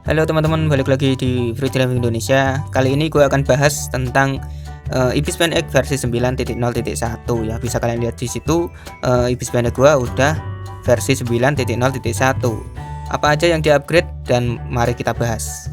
Halo teman-teman, balik lagi di Free Driving Indonesia. Kali ini gue akan bahas tentang Ibis Pen X versi 9.0.1 ya. Bisa kalian lihat di situ Ibis Pen X gue udah versi 9.0.1. Apa aja yang di-upgrade dan mari kita bahas.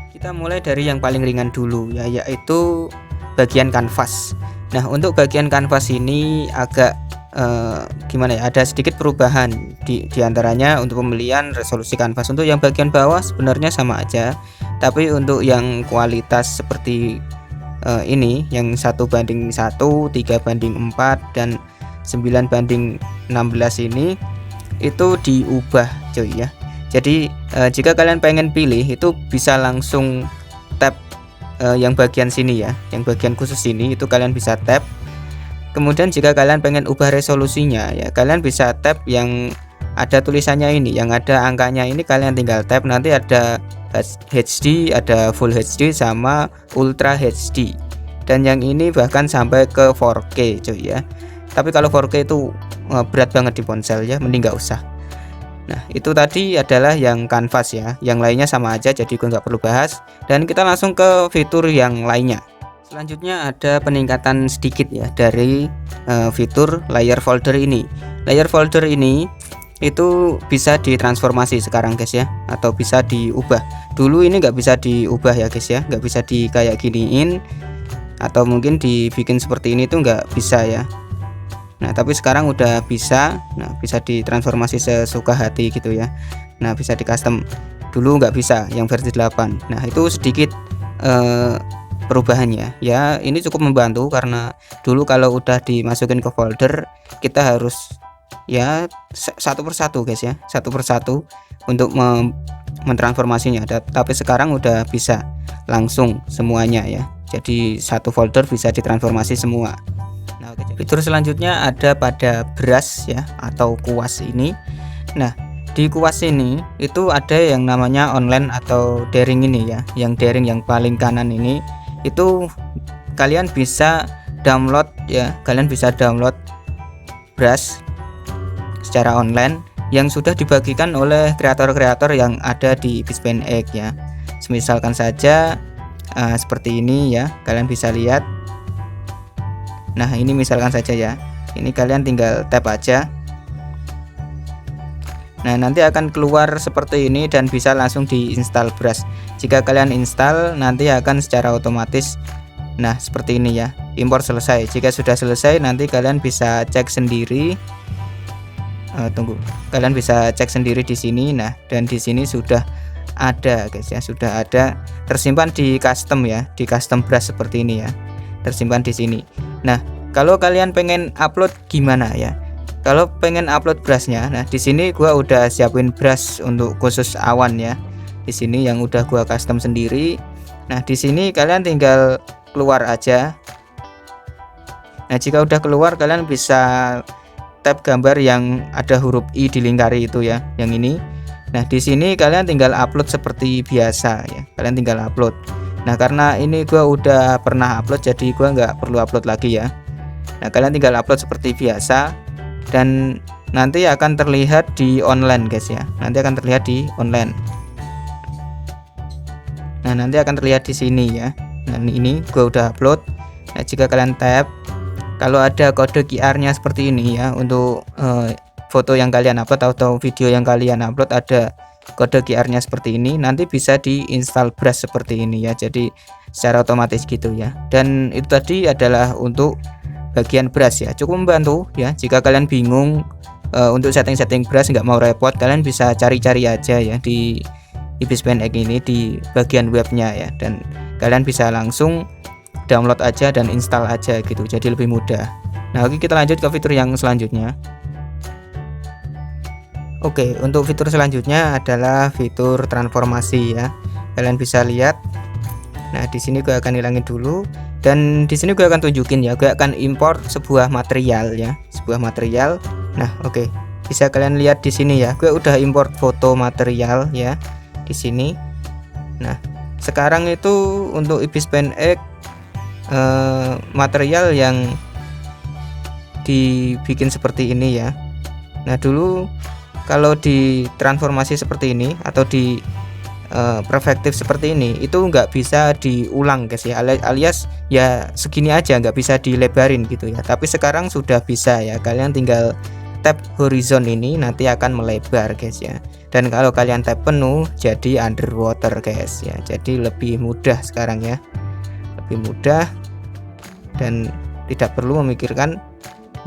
Kita mulai dari yang paling ringan dulu ya, yaitu bagian kanvas. Nah, untuk bagian kanvas ini agak gimana ya, ada sedikit perubahan di antaranya untuk pemilihan resolusi kanvas. Untuk yang bagian bawah sebenarnya sama aja, tapi untuk yang kualitas seperti ini yang 1:1, 3:4 dan 9:16 ini itu diubah cuy ya. Jadi jika kalian pengen pilih itu bisa langsung tap yang bagian sini ya, yang bagian khusus ini itu kalian bisa tap. Kemudian jika kalian pengen ubah resolusinya ya, kalian bisa tap yang ada tulisannya ini, yang ada angkanya ini kalian tinggal tap, nanti ada HD, ada Full HD sama Ultra HD. Dan yang ini bahkan sampai ke 4K cuy ya. Tapi kalau 4K itu berat banget di ponsel ya, mending nggak usah. Nah, itu tadi adalah yang kanvas ya. Yang lainnya sama aja, jadi gue nggak perlu bahas. Dan kita langsung ke fitur yang lainnya. Selanjutnya ada peningkatan sedikit ya dari fitur layer folder ini. Layer folder ini itu bisa ditransformasi sekarang guys ya, atau bisa diubah. Dulu ini nggak bisa diubah ya guys ya, nggak bisa di kayak giniin, atau mungkin dibikin seperti ini tuh nggak bisa ya. Nah, tapi sekarang udah bisa. Nah, bisa ditransformasi sesuka hati gitu ya. Nah, bisa di custom. Dulu nggak bisa yang versi 8. Nah, itu sedikit perubahannya ya. Ini cukup membantu karena dulu kalau udah dimasukin ke folder kita harus ya satu persatu guys ya, satu persatu untuk mentransformasinya. Tapi sekarang udah bisa langsung semuanya ya, jadi satu folder bisa ditransformasi semua. Nah, fitur selanjutnya ada pada brush ya atau kuas ini. Nah, di kuas ini itu ada yang namanya online atau daring ini ya. Yang daring yang paling kanan ini itu kalian bisa download ya, kalian bisa download brush secara online yang sudah dibagikan oleh kreator-kreator yang ada di Ibis Pen X ya. Misalkan saja seperti ini ya, kalian bisa lihat. Nah, ini misalkan saja ya, ini kalian tinggal tap aja. Nah, nanti akan keluar seperti ini dan bisa langsung diinstal brush. Jika kalian install nanti akan secara otomatis nah seperti ini ya, impor selesai. Jika sudah selesai nanti kalian bisa cek sendiri. Kalian bisa cek sendiri di sini. Nah, dan di sini sudah ada guys ya, sudah ada tersimpan di custom ya, di custom brush seperti ini ya, tersimpan di sini. Nah, kalau kalian pengen upload gimana ya? Kalau pengen upload brushnya, nah di sini gua udah siapin brush untuk khusus awan ya. Di sini yang udah gua custom sendiri. Nah, di sini kalian tinggal keluar aja. Nah, jika udah keluar kalian bisa tap gambar yang ada huruf I dilingkari itu ya, yang ini. Nah, di sini kalian tinggal upload seperti biasa ya. Kalian tinggal upload. Nah, karena ini gua udah pernah upload jadi gua nggak perlu upload lagi ya. Nah, kalian tinggal upload seperti biasa. Dan nanti akan terlihat di online guys ya, nanti akan terlihat di online. Nah, nanti akan terlihat di sini ya. Nah, ini gua udah upload. Nah, jika kalian tap, kalau ada kode QR-nya seperti ini ya, untuk foto yang kalian upload atau video yang kalian upload ada kode QR-nya seperti ini, nanti bisa diinstal brush seperti ini ya, jadi secara otomatis gitu ya. Dan itu tadi adalah untuk bagian brush ya, cukup membantu ya. Jika kalian bingung untuk setting-setting brush, nggak mau repot, kalian bisa cari-cari aja ya di Ibis Pen X ini di bagian webnya ya, dan kalian bisa langsung download aja dan install aja gitu, jadi lebih mudah. Nah, oke, kita lanjut ke fitur yang selanjutnya. Oke, untuk fitur selanjutnya adalah fitur transformasi ya. Kalian bisa lihat. Nah, di sini gue akan hilangin dulu. Dan di sini gue akan tunjukin ya, gue akan import sebuah material ya, sebuah material. Nah, oke, bisa kalian lihat di sini ya, gue udah import foto material ya di sini. Nah, sekarang itu untuk Ibis Pen X material yang dibikin seperti ini ya. Nah, dulu kalau di transformasi seperti ini atau di perspektif seperti ini itu nggak bisa diulang guys ya, alias ya segini aja, nggak bisa dilebarin gitu ya. Tapi sekarang sudah bisa ya, kalian tinggal tap horizon ini nanti akan melebar guys ya. Dan kalau kalian tap penuh jadi underwater guys ya, jadi lebih mudah sekarang ya, lebih mudah dan tidak perlu memikirkan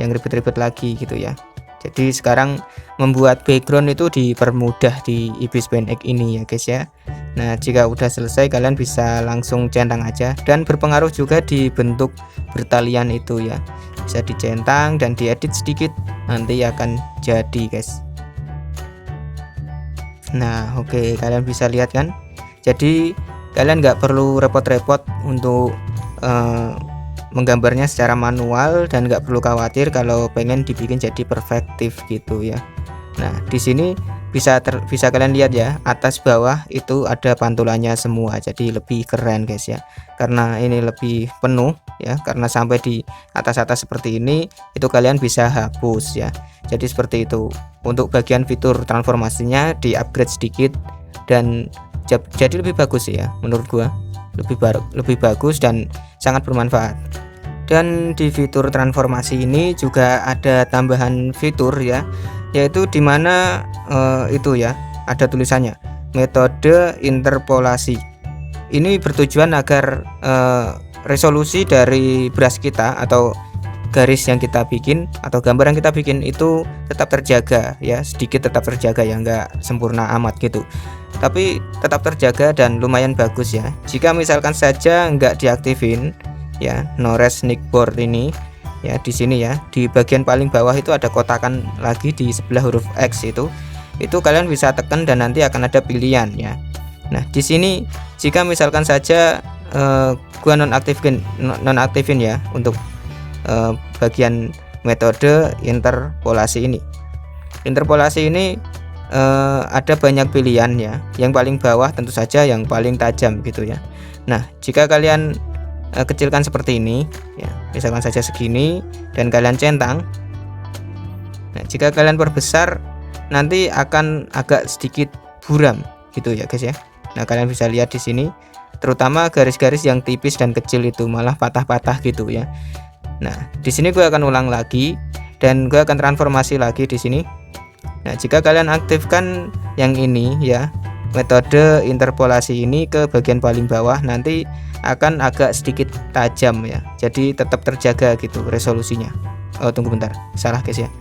yang ribet-ribet lagi gitu ya. Jadi sekarang membuat background itu dipermudah di Ibis Pen X ini ya guys ya. Nah jika udah selesai kalian bisa langsung centang aja, dan berpengaruh juga di bentuk bertalian itu ya, bisa dicentang dan diedit sedikit nanti akan jadi guys. Nah oke, kalian bisa lihat kan, jadi kalian nggak perlu repot-repot untuk menggambarnya secara manual, dan nggak perlu khawatir kalau pengen dibikin jadi perspektif gitu ya. Nah di sini bisa kalian lihat ya, atas bawah itu ada pantulannya semua, jadi lebih keren guys ya, karena ini lebih penuh ya, karena sampai di atas seperti ini itu kalian bisa hapus ya. Jadi seperti itu. Untuk bagian fitur transformasinya di upgrade sedikit dan jadi lebih bagus ya, menurut gua lebih bagus dan sangat bermanfaat. Dan di fitur transformasi ini juga ada tambahan fitur ya, yaitu dimana itu ya ada tulisannya metode interpolasi. Ini bertujuan agar resolusi dari brush kita atau garis yang kita bikin atau gambar yang kita bikin itu tetap terjaga ya, sedikit tetap terjaga ya, nggak sempurna amat gitu, tapi tetap terjaga dan lumayan bagus ya. Jika misalkan saja nggak diaktifin ya no rest nickboard ini ya, di sini ya di bagian paling bawah itu ada kotakan lagi di sebelah huruf X itu kalian bisa tekan dan nanti akan ada pilihan ya. Nah di sini jika misalkan saja gua nonaktifin ya untuk bagian metode interpolasi ini. Interpolasi ini ada banyak pilihan ya. Yang paling bawah tentu saja yang paling tajam gitu ya. Nah jika kalian kecilkan seperti ini ya, misalkan saja segini dan kalian centang. Nah jika kalian perbesar nanti akan agak sedikit buram gitu ya guys ya. Nah kalian bisa lihat di sini, terutama garis-garis yang tipis dan kecil itu malah patah-patah gitu ya. Nah di sini gue akan ulang lagi dan gue akan transformasi lagi di sini. Nah jika kalian aktifkan yang ini ya, metode interpolasi ini ke bagian paling bawah, nanti akan agak sedikit tajam ya, jadi tetap terjaga gitu resolusinya. Oh tunggu bentar, salah guys ya,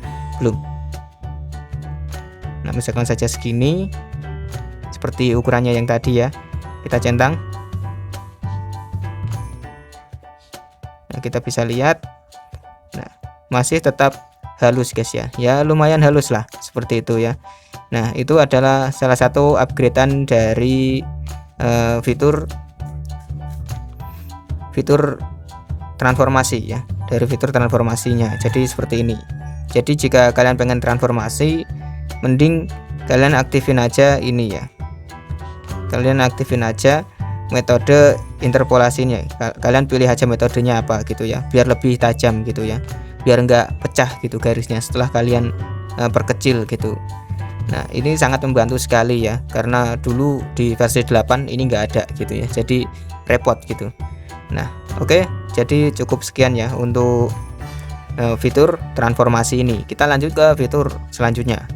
belum. Nah misalkan saja segini, seperti ukurannya yang tadi ya, kita centang. Nah kita bisa lihat, nah masih tetap halus guys ya, ya lumayan halus lah seperti itu ya. Nah itu adalah salah satu upgradean dari fitur transformasi ya, dari fitur transformasinya. Jadi seperti ini. Jadi jika kalian pengen transformasi, mending kalian aktifin aja ini ya, kalian aktifin aja metode interpolasinya. Kalian pilih aja metodenya apa gitu ya, biar lebih tajam gitu ya, biar nggak pecah gitu garisnya setelah kalian perkecil gitu. Nah ini sangat membantu sekali ya, karena dulu di versi 8 ini nggak ada gitu ya, jadi repot gitu. Nah oke, jadi cukup sekian ya untuk fitur transformasi ini. Kita lanjut ke fitur selanjutnya.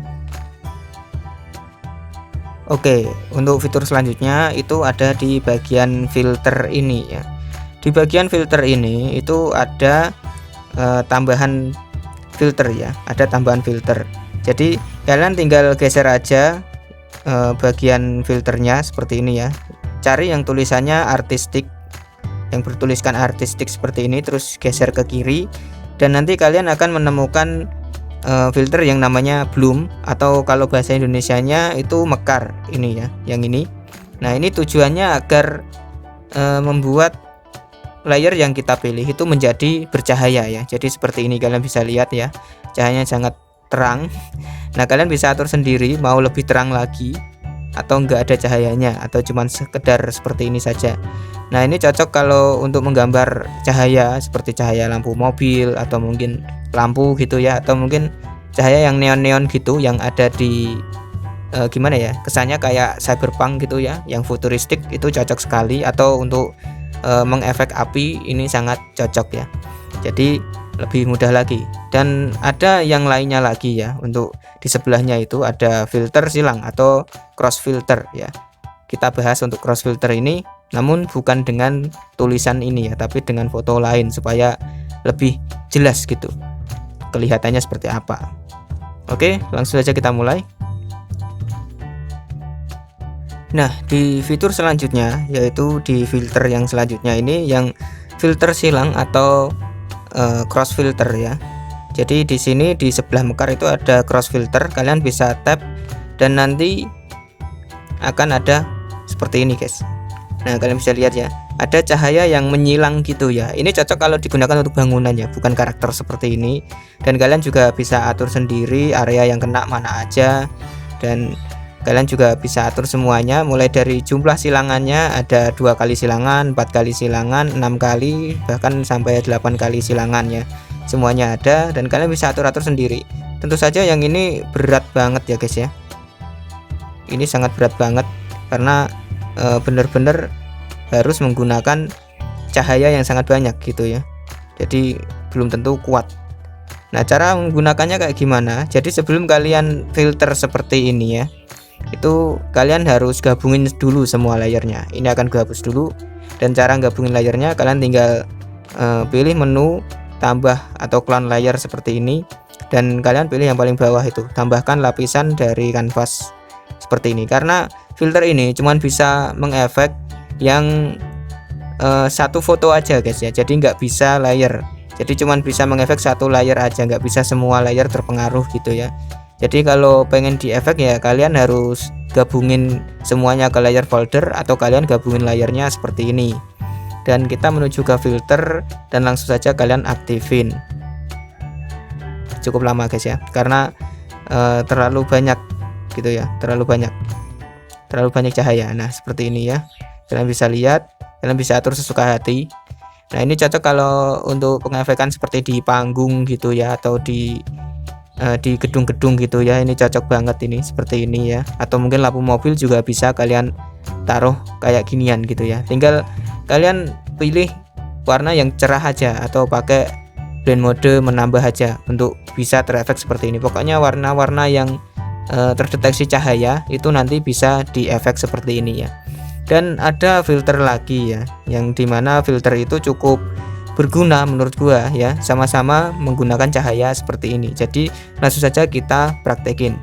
Oke, untuk fitur selanjutnya itu ada di bagian filter ini ya. Di bagian filter ini itu ada tambahan filter ya, ada tambahan filter. Jadi kalian tinggal geser aja bagian filternya seperti ini ya. Cari yang tulisannya artistik, yang bertuliskan artistik seperti ini, terus geser ke kiri dan nanti kalian akan menemukan filter yang namanya bloom, atau kalau bahasa Indonesianya itu mekar ini ya, yang ini. Nah ini tujuannya agar membuat layer yang kita pilih itu menjadi bercahaya ya. Jadi seperti ini, kalian bisa lihat ya, cahayanya sangat terang. Nah kalian bisa atur sendiri mau lebih terang lagi atau enggak ada cahayanya, atau cuman sekedar seperti ini saja. Nah ini cocok kalau untuk menggambar cahaya seperti cahaya lampu mobil atau mungkin lampu gitu ya, atau mungkin cahaya yang neon-neon gitu yang ada di gimana ya, kesannya kayak cyberpunk gitu ya, yang futuristik itu cocok sekali. Atau untuk mengefek api ini sangat cocok ya, jadi lebih mudah lagi. Dan ada yang lainnya lagi ya, untuk di sebelahnya itu ada filter silang atau cross filter ya. Kita bahas untuk cross filter ini, namun bukan dengan tulisan ini ya, tapi dengan foto lain supaya lebih jelas gitu kelihatannya seperti apa. Oke, langsung saja kita mulai. Nah, di fitur selanjutnya, yaitu di filter yang selanjutnya ini, yang filter silang atau cross filter ya. Jadi di sini di sebelah mekar itu ada cross filter, kalian bisa tap dan nanti akan ada seperti ini guys. Nah, kalian bisa lihat ya, ada cahaya yang menyilang gitu ya. Ini cocok kalau digunakan untuk bangunan ya, bukan karakter seperti ini. Dan kalian juga bisa atur sendiri area yang kena mana aja, dan kalian juga bisa atur semuanya, mulai dari jumlah silangannya, ada 2 kali silangan, 4 kali silangan, 6 kali, bahkan sampai 8 kali silangannya. Semuanya ada dan kalian bisa atur-atur sendiri. Tentu saja yang ini berat banget ya guys ya. Ini sangat berat banget karena benar-benar harus menggunakan cahaya yang sangat banyak gitu ya. Jadi belum tentu kuat. Nah, cara menggunakannya kayak gimana? Jadi sebelum kalian filter seperti ini ya, itu kalian harus gabungin dulu semua layernya. Ini akan gabus dulu, dan cara gabungin layernya kalian tinggal pilih menu tambah atau clone layer seperti ini, dan kalian pilih yang paling bawah itu, tambahkan lapisan dari kanvas seperti ini. Karena filter ini cuman bisa mengefek yang satu foto aja guys ya, jadi nggak bisa layer. Jadi cuman bisa mengefek satu layer aja, nggak bisa semua layer terpengaruh gitu ya. Jadi kalau pengen di efek ya kalian harus gabungin semuanya ke layer folder, atau kalian gabungin layernya seperti ini. Dan kita menuju ke filter dan langsung saja kalian aktifin. Cukup lama guys ya, karena terlalu banyak gitu ya, terlalu banyak cahaya. Nah, seperti ini ya. Kalian bisa lihat, kalian bisa atur sesuka hati. Nah, ini cocok kalau untuk pengefekan seperti di panggung gitu ya, atau di gedung-gedung gitu ya. Ini cocok banget ini seperti ini ya. Atau mungkin lampu mobil juga bisa kalian taruh kayak ginian gitu ya. Tinggal kalian pilih warna yang cerah aja, atau pakai blend mode menambah aja untuk bisa terefek seperti ini. Pokoknya warna-warna yang terdeteksi cahaya itu nanti bisa diefek seperti ini ya. Dan ada filter lagi ya, yang dimana filter itu cukup berguna menurut gua ya, sama-sama menggunakan cahaya seperti ini. Jadi langsung saja kita praktekin.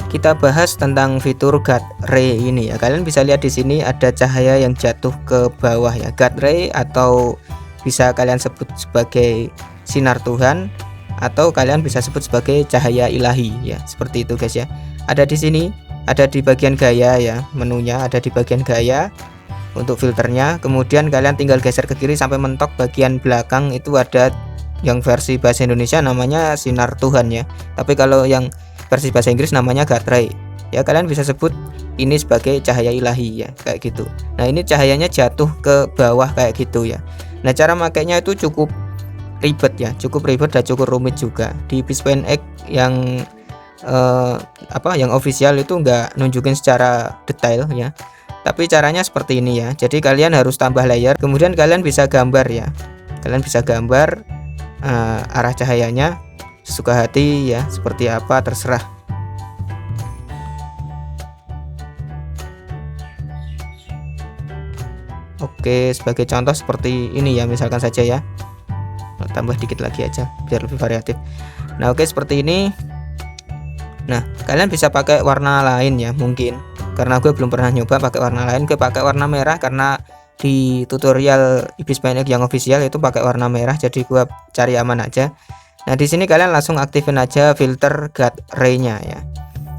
Kita bahas tentang fitur guard ray ini ya. Kalian bisa lihat di sini ada cahaya yang jatuh ke bawah ya, guard ray, atau bisa kalian sebut sebagai sinar Tuhan, atau kalian bisa sebut sebagai cahaya ilahi ya. Seperti itu guys ya. Ada di sini, ada di bagian gaya ya, menunya ada di bagian gaya untuk filternya. Kemudian kalian tinggal geser ke kiri sampai mentok bagian belakang, itu ada yang versi bahasa Indonesia namanya sinar Tuhan ya, tapi kalau yang versi bahasa Inggris namanya guard ray ya. Kalian bisa sebut ini sebagai cahaya ilahi ya, kayak gitu. Nah, ini cahayanya jatuh ke bawah kayak gitu ya. Nah, cara makainya itu cukup ribet ya, cukup ribet dan cukup rumit juga. Di Bispaint X yang yang official itu nggak nunjukin secara detail ya, tapi caranya seperti ini ya. Jadi kalian harus tambah layer, kemudian kalian bisa gambar ya, kalian bisa gambar arah cahayanya sesuka hati ya, seperti apa terserah. Oke, sebagai contoh seperti ini ya, misalkan saja ya, tambah dikit lagi aja biar lebih variatif. Nah, oke, seperti ini. Nah, kalian bisa pakai warna lain ya, mungkin karena gue belum pernah nyoba pakai warna lain. Gue pakai warna merah karena di tutorial Bispaint X yang official itu pakai warna merah, jadi gue cari aman aja. Nah, di sini kalian langsung aktifin aja filter guard ray-nya ya.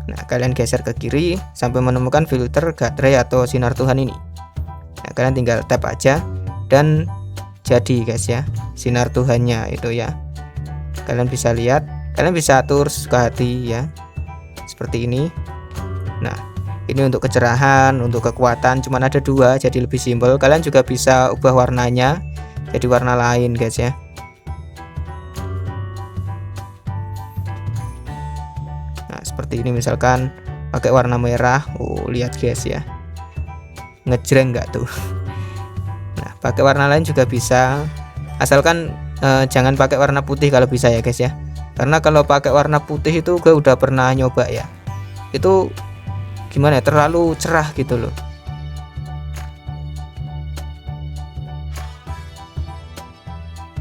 Nah, kalian geser ke kiri sampai menemukan filter guard ray atau sinar Tuhan ini. Nah, kalian tinggal tap aja dan jadi guys ya, sinar Tuhannya itu ya. Kalian bisa lihat, kalian bisa atur suka hati ya, seperti ini. Nah, ini untuk kecerahan, untuk kekuatan cuman ada 2, jadi lebih simpel. Kalian juga bisa ubah warnanya jadi warna lain guys ya. seperti ini, misalkan pakai warna merah. Oh, lihat guys ya, ngejreng nggak tuh. Nah, pakai warna lain juga bisa, asalkan jangan pakai warna putih kalau bisa ya guys ya, karena kalau pakai warna putih itu gue udah pernah nyoba ya, itu gimana ya, terlalu cerah gitu loh.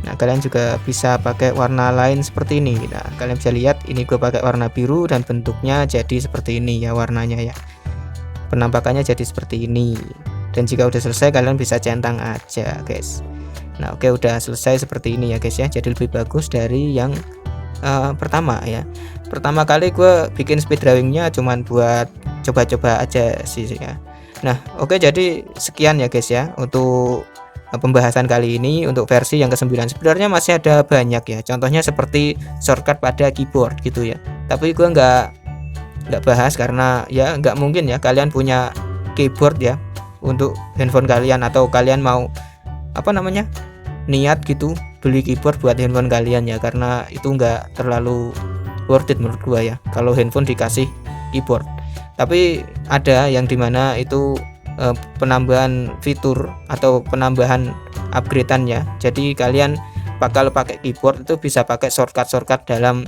Nah, kalian juga bisa pakai warna lain seperti ini. Nah, kalian bisa lihat ini gue pakai warna biru dan bentuknya jadi seperti ini ya, warnanya ya, penampakannya jadi seperti ini. Dan jika udah selesai kalian bisa centang aja guys. Nah, oke, udah selesai seperti ini ya guys ya, jadi lebih bagus dari yang pertama ya. Pertama kali gue bikin speed drawingnya cuman buat coba-coba aja sih ya. Nah, oke, jadi sekian ya guys ya untuk pembahasan kali ini. Untuk versi yang ke-9 sebenarnya masih ada banyak ya, contohnya seperti shortcut pada keyboard gitu ya, tapi gue nggak bahas karena ya nggak mungkin ya kalian punya keyboard ya untuk handphone kalian, atau kalian mau niat gitu beli keyboard buat handphone kalian ya, karena itu nggak terlalu worth it menurut gua ya kalau handphone dikasih keyboard. Tapi ada yang dimana itu penambahan fitur atau penambahan upgradeannya, jadi kalian bakal pakai keyboard itu bisa pakai shortcut dalam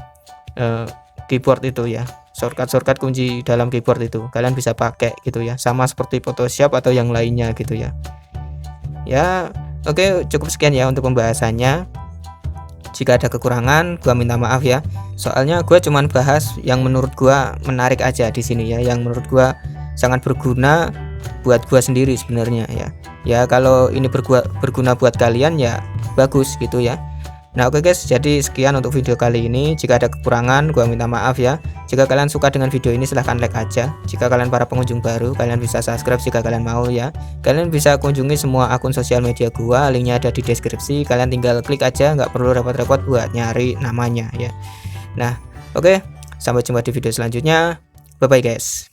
keyboard itu ya, shortcut kunci dalam keyboard itu kalian bisa pakai gitu ya, sama seperti Photoshop atau yang lainnya gitu ya. Oke, cukup sekian ya untuk pembahasannya. Jika ada kekurangan gua minta maaf ya, soalnya gua cuman bahas yang menurut gua menarik aja di sini ya, yang menurut gua sangat berguna buat gua sendiri sebenarnya ya. Kalau ini berguna buat kalian ya bagus gitu ya. Nah, oke guys, jadi sekian untuk video kali ini. Jika ada kekurangan gua minta maaf ya. Jika kalian suka dengan video ini silahkan like aja. Jika kalian para pengunjung baru, kalian bisa subscribe jika kalian mau ya. Kalian bisa kunjungi semua akun sosial media gua, linknya ada di deskripsi. Kalian tinggal klik aja, nggak perlu repot-repot buat nyari namanya ya. Nah, oke, sampai jumpa di video selanjutnya. Bye bye guys.